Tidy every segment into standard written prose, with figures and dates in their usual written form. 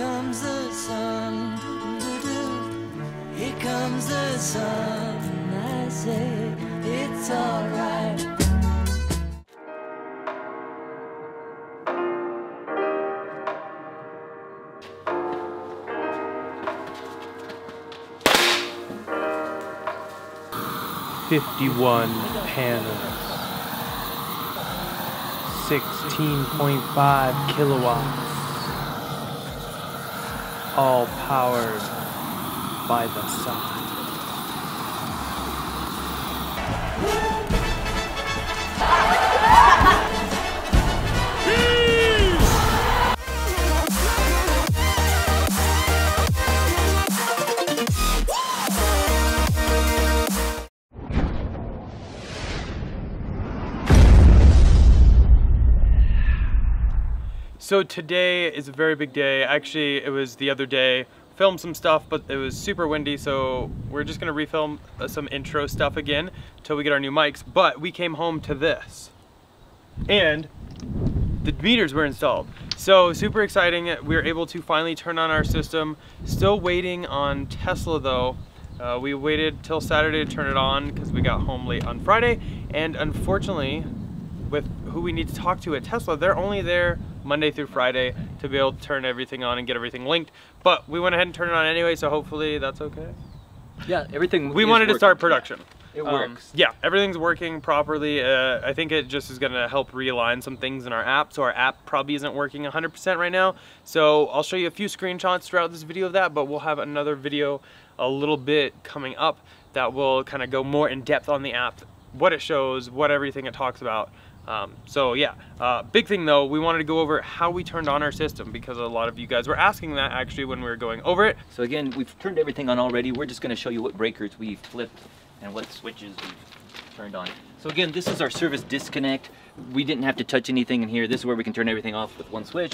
comes the sun, here comes the sun. I say it's alright. Panels, 16.5 kilowatts, all powered by the sun. So today is a very big day. Actually, it was the other day. Filmed some stuff, but it was super windy, so we're just gonna refilm some intro stuff again till we get our new mics. But we came home to this, and the meters were installed. So super exciting. We were able to finally turn on our system. Still waiting on Tesla though. We waited till Saturday to turn it on because we got home late on Friday, and unfortunately, with who we need to talk to at Tesla, they're only there Monday through Friday to be able to turn everything on and get everything linked. But we went ahead and turned it on anyway, so hopefully that's okay. Yeah, everything. We wanted to start production. Yeah, it works. Yeah, everything's working properly. I think it just is gonna help realign some things in our app. So our app probably isn't working 100% right now. So I'll show you a few screenshots throughout this video of that, but we'll have another video a little bit coming up that will kind of go more in depth on the app, what it shows, what everything it talks about. So yeah, big thing though, we wanted to go over how we turned on our system because a lot of you guys were asking that actually when we were going over it. So again, we've turned everything on already. We're just going to show you what breakers we flipped and what switches we've turned on. So again, this is our service disconnect. We didn't have to touch anything in here. This is where we can turn everything off with one switch.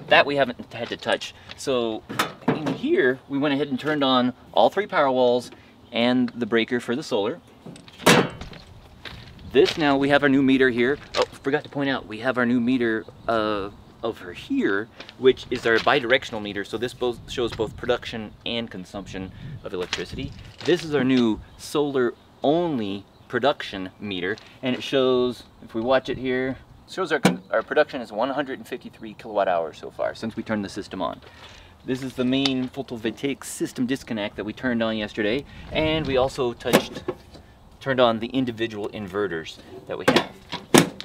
That we haven't had to touch. So in here, we went ahead and turned on all three power walls and the breaker for the solar. This now, we have our new meter here. Oh, forgot to point out, we have our new meter over here, which is our bidirectional meter. So this shows both production and consumption of electricity. This is our new solar only production meter, and it shows, if we watch it here, it shows our production is 153 kilowatt hours so far since we turned the system on. This is the main photovoltaic system disconnect that we turned on yesterday, and we also turned on the individual inverters that we have.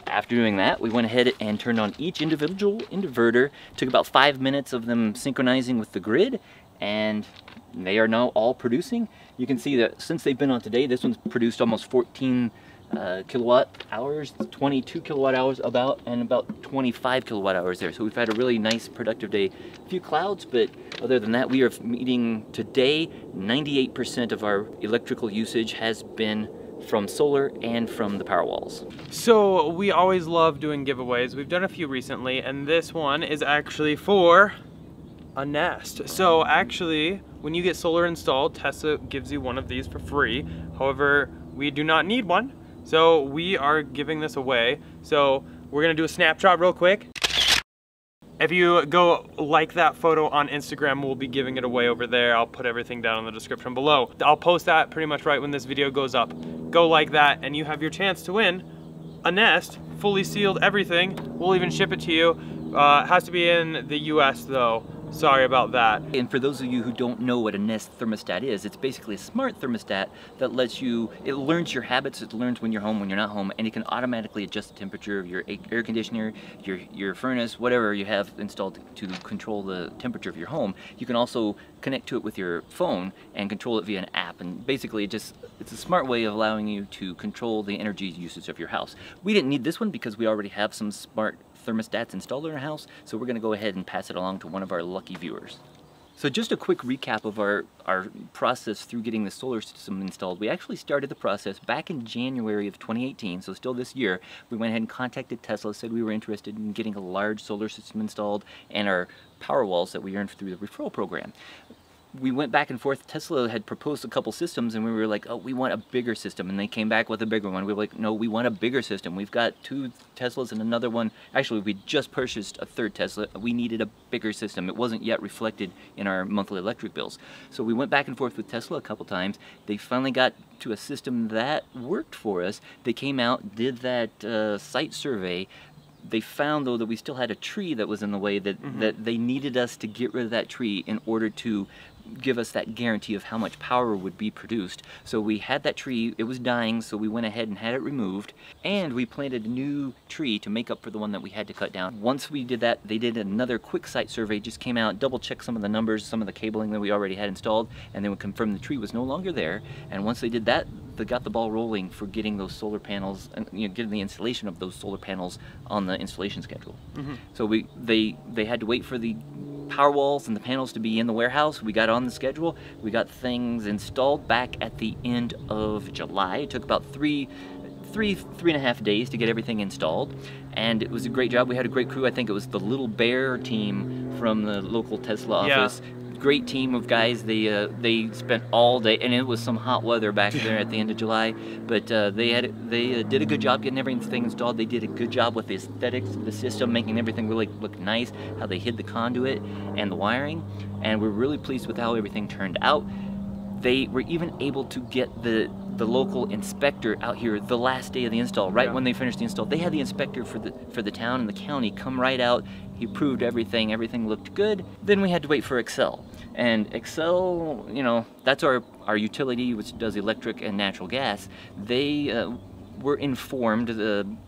After doing that, we went ahead and turned on each individual inverter. It took about 5 minutes of them synchronizing with the grid, and they are now all producing. You can see that since they've been on today, this one's produced almost 14 kilowatt hours, 22 kilowatt hours and about 25 kilowatt hours there. So we've had a really nice productive day. A few clouds, but other than that, we are meeting today. 98% of our electrical usage has been from solar and from the power walls. So we always love doing giveaways. We've done a few recently, and this one is actually for a Nest. So actually, when you get solar installed, Tesla gives you one of these for free. However, we do not need one, so we are giving this away. So we're gonna do a snapshot real quick. If you go like that photo on Instagram, we'll be giving it away over there. I'll put everything down in the description below. I'll post that pretty much right when this video goes up. Go like that and you have your chance to win a Nest, fully sealed everything. We'll even ship it to you. It has to be in the US though. Sorry about that. And for those of you who don't know what a Nest thermostat is, it's basically a smart thermostat that lets you, it learns your habits, it learns when you're home, when you're not home, and it can automatically adjust the temperature of your air conditioner, your furnace, whatever you have installed to control the temperature of your home. You can also connect to it with your phone and control it via an app, and basically it's a smart way of allowing you to control the energy usage of your house. We didn't need this one because we already have some smart thermostats installed in our house, so we're going to go ahead and pass it along to one of our lucky viewers. So just a quick recap of our process through getting the solar system installed. We actually started the process back in January of 2018, so still this year. We went ahead and contacted Tesla, said we were interested in getting a large solar system installed and our power walls that we earned through the referral program. we went back and forth. Tesla had proposed a couple systems, and we were like, oh, we want a bigger system. And they came back with a bigger one. We were like, no, we want a bigger system. We've got 2 Teslas and another one. Actually, we just purchased a 3rd Tesla. We needed a bigger system. It wasn't yet reflected in our monthly electric bills. So we went back and forth with Tesla a couple times. They finally got to a system that worked for us. They came out, did that site survey. They found, though, that we still had a tree that was in the way, that they needed us to get rid of that tree in order to give us that guarantee of how much power would be produced. So we had that tree, it was dying, so we went ahead and had it removed, and we planted a new tree to make up for the one that we had to cut down. Once we did that, they did another quick site survey, just came out, double-checked some of the numbers, some of the cabling that we already had installed, and then we confirmed the tree was no longer there. And once they did that, they got the ball rolling for getting those solar panels, and getting the installation of those solar panels on the installation schedule. So they had to wait for the power walls and the panels to be in the warehouse. We got on the schedule. We got things installed back at the end of July. It took about three and a half days to get everything installed, and it was a great job. We had a great crew. I think it was the Little Bear team from the local Tesla office. Great team of guys. They spent all day, and it was some hot weather back there at the end of July, but they did a good job getting everything installed. They did a good job with the aesthetics of the system, making everything really look nice, how they hid the conduit and the wiring, and we're really pleased with how everything turned out. They were even able to get the local inspector out here the last day of the install, right when they finished the install. They had the inspector for the town and the county come right out. He proved everything looked good. Then we had to wait for Excel. And Excel, that's our utility, which does electric and natural gas. They were informed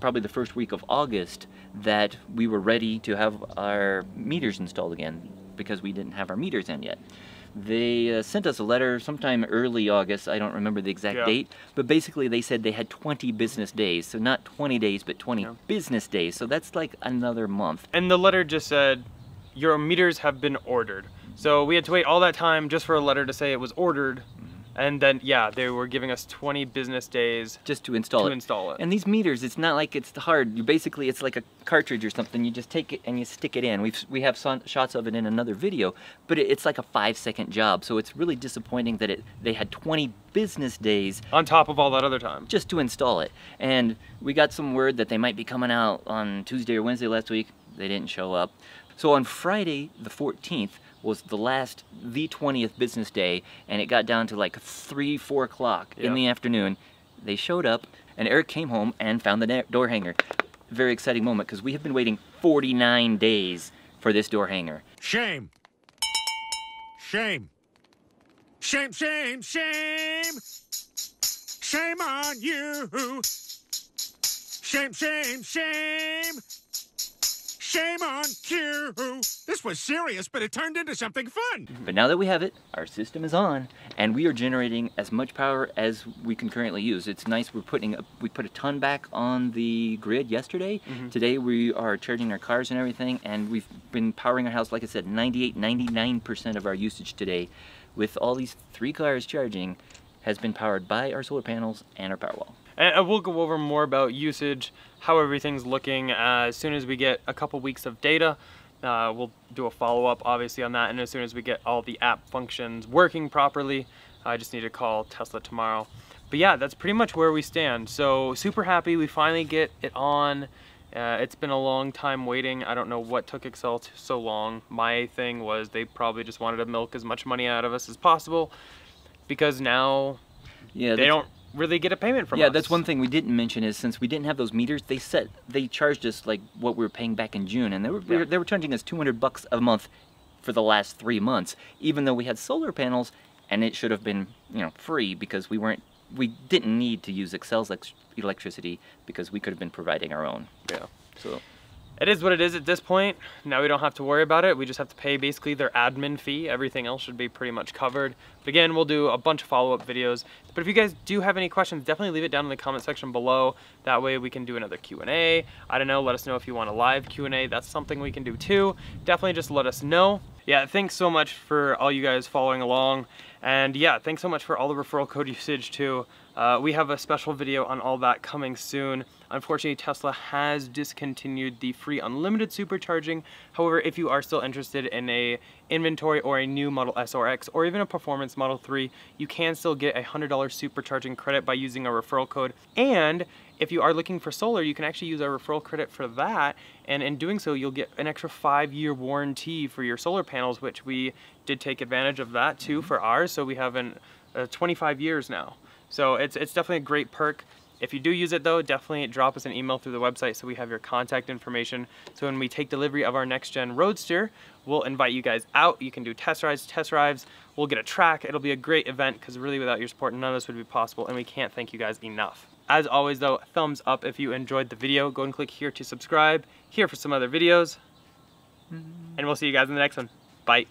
probably the first week of August that we were ready to have our meters installed again, because we didn't have our meters in yet. They sent us a letter sometime early August, I don't remember the exact date, but basically they said they had 20 business days, so not 20 days, but 20 business days, so that's like another month. And the letter just said, your meters have been ordered. So we had to wait all that time just for a letter to say it was ordered. And then, they were giving us 20 business days just to install it. And these meters, it's not like it's hard. It's like a cartridge or something. You just take it and you stick it in. We have shots of it in another video, but it's like a 5-second job. So it's really disappointing that they had 20 business days on top of all that other time just to install it. And we got some word that they might be coming out on Tuesday or Wednesday last week. They didn't show up. So on Friday the 14th, was the 20th business day, and it got down to like 3-4 o'clock in the afternoon. They showed up, and Eric came home and found the door hanger. Very exciting moment, because we have been waiting 49 days for this door hanger. Shame. Shame. Shame, shame, shame. Shame on you. Shame, shame, shame. Shame on you. This was serious, but it turned into something fun. But now that we have it, our system is on, and we are generating as much power as we can currently use. It's nice. We put a ton back on the grid yesterday. Today we are charging our cars and everything, and we've been powering our house, like I said, 99% of our usage today, with all these 3 cars charging, has been powered by our solar panels and our Powerwall. And we'll go over more about usage, how everything's looking as soon as we get a couple weeks of data. We'll do a follow-up obviously on that, and as soon as we get all the app functions working properly, I just need to call Tesla tomorrow. But yeah, that's pretty much where we stand. So super happy we finally get it on. It's been a long time waiting. I don't know what took Excel so long. My thing was they probably just wanted to milk as much money out of us as possible, because now they don't really get a payment from us. Yeah, that's one thing we didn't mention, is since we didn't have those meters, they charged us like what we were paying back in June, and they were charging us $200 a month for the last 3 months, even though we had solar panels, and it should have been free, because we didn't need to use Excel's electricity, because we could have been providing our own. So it is what it is at this point. Now we don't have to worry about it. We just have to pay basically their admin fee. Everything else should be pretty much covered. But again, we'll do a bunch of follow-up videos. But if you guys do have any questions, definitely leave it down in the comment section below. That way we can do another Q&A. I don't know, let us know if you want a live Q&A. That's something we can do too. Definitely just let us know. Yeah, thanks so much for all you guys following along. And yeah, thanks so much for all the referral code usage too. We have a special video on all that coming soon. Unfortunately, Tesla has discontinued the free unlimited supercharging. However, if you are still interested in a inventory or a new Model S or X, or even a performance Model 3, you can still get a $100 supercharging credit by using our referral code. And if you are looking for solar, you can actually use our referral credit for that, and in doing so, you'll get an extra 5-year warranty for your solar panels, which we did take advantage of that too for ours. So we have 25 years now. So it's definitely a great perk. If you do use it though, definitely drop us an email through the website so we have your contact information. So when we take delivery of our next gen Roadster, we'll invite you guys out. You can do test drives. We'll get a track. It'll be a great event because really without your support, none of this would be possible, and we can't thank you guys enough. As always though, thumbs up if you enjoyed the video. Go and click here to subscribe, here for some other videos, and we'll see you guys in the next one. Bye.